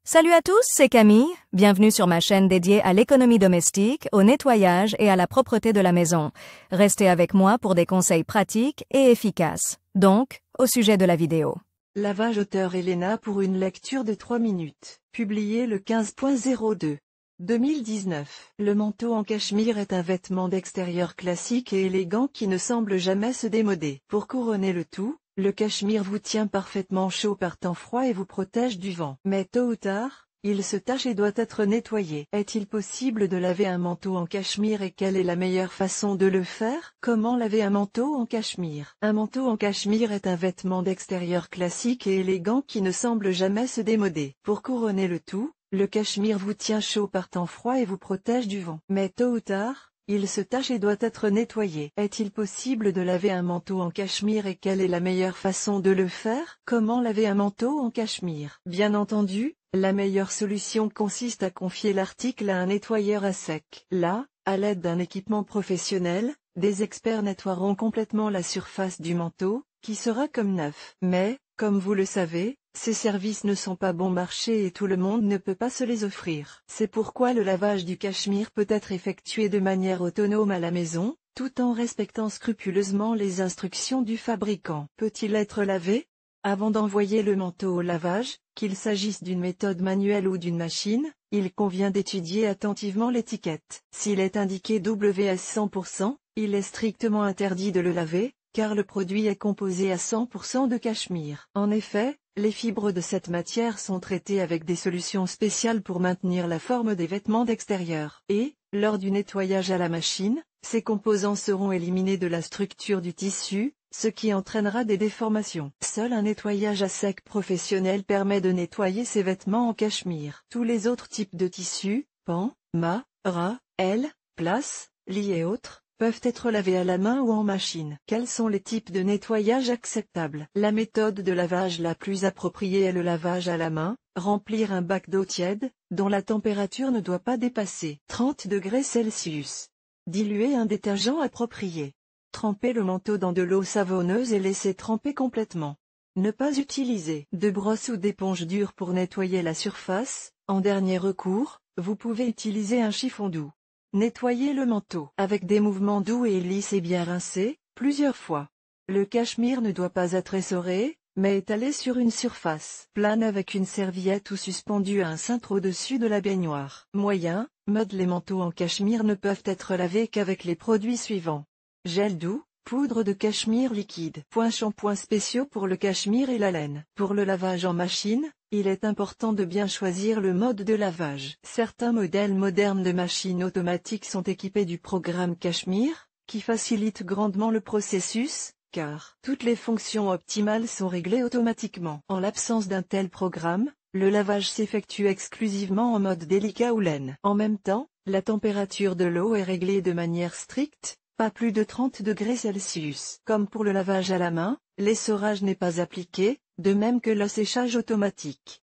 Salut à tous, c'est Camille. Bienvenue sur ma chaîne dédiée à l'économie domestique, au nettoyage et à la propreté de la maison. Restez avec moi pour des conseils pratiques et efficaces. Donc, au sujet de la vidéo. Lavage auteur Elena pour une lecture de 3 minutes. Publié le 15.02. 2019. Le manteau en cachemire est un vêtement d'extérieur classique et élégant qui ne semble jamais se démoder. Pour couronner le tout, le cachemire vous tient parfaitement chaud par temps froid et vous protège du vent. Mais tôt ou tard, il se tache et doit être nettoyé. Est-il possible de laver un manteau en cachemire et quelle est la meilleure façon de le faire? Comment laver un manteau en cachemire? Un manteau en cachemire est un vêtement d'extérieur classique et élégant qui ne semble jamais se démoder. Pour couronner le tout, le cachemire vous tient chaud par temps froid et vous protège du vent. Mais tôt ou tard, il se tache et doit être nettoyé. Est-il possible de laver un manteau en cachemire et quelle est la meilleure façon de le faire? Comment laver un manteau en cachemire? Bien entendu, la meilleure solution consiste à confier l'article à un nettoyeur à sec. Là, à l'aide d'un équipement professionnel, des experts nettoieront complètement la surface du manteau, qui sera comme neuf. Mais, comme vous le savez, ces services ne sont pas bon marché et tout le monde ne peut pas se les offrir. C'est pourquoi le lavage du cachemire peut être effectué de manière autonome à la maison, tout en respectant scrupuleusement les instructions du fabricant. Peut-il être lavé? Avant d'envoyer le manteau au lavage, qu'il s'agisse d'une méthode manuelle ou d'une machine, il convient d'étudier attentivement l'étiquette. S'il est indiqué WS 100%, il est strictement interdit de le laver, car le produit est composé à 100% de cachemire. En effet, les fibres de cette matière sont traitées avec des solutions spéciales pour maintenir la forme des vêtements d'extérieur. Et, lors du nettoyage à la machine, ces composants seront éliminés de la structure du tissu, ce qui entraînera des déformations. Seul un nettoyage à sec professionnel permet de nettoyer ces vêtements en cachemire. Tous les autres types de tissus, pan, mât, ras, L, place, lit et autres, peuvent être lavés à la main ou en machine. Quels sont les types de nettoyage acceptables? La méthode de lavage la plus appropriée est le lavage à la main. Remplir un bac d'eau tiède, dont la température ne doit pas dépasser 30 degrés Celsius. Diluer un détergent approprié. Tremper le manteau dans de l'eau savonneuse et laisser tremper complètement. Ne pas utiliser de brosse ou d'éponge dure pour nettoyer la surface. En dernier recours, vous pouvez utiliser un chiffon doux. Nettoyer le manteau avec des mouvements doux et lisses et bien rincés, plusieurs fois. Le cachemire ne doit pas être essoré, mais étalé sur une surface plane avec une serviette ou suspendu à un cintre au-dessus de la baignoire. Moyen, mode. Les manteaux en cachemire ne peuvent être lavés qu'avec les produits suivants. Gel doux, poudre de cachemire liquide. Shampoings spéciaux pour le cachemire et la laine. Pour le lavage en machine, il est important de bien choisir le mode de lavage. Certains modèles modernes de machines automatiques sont équipés du programme Cachemire, qui facilite grandement le processus, car toutes les fonctions optimales sont réglées automatiquement. En l'absence d'un tel programme, le lavage s'effectue exclusivement en mode délicat ou laine. En même temps, la température de l'eau est réglée de manière stricte, pas plus de 30 degrés Celsius. Comme pour le lavage à la main, l'essorage n'est pas appliqué, de même que le séchage automatique.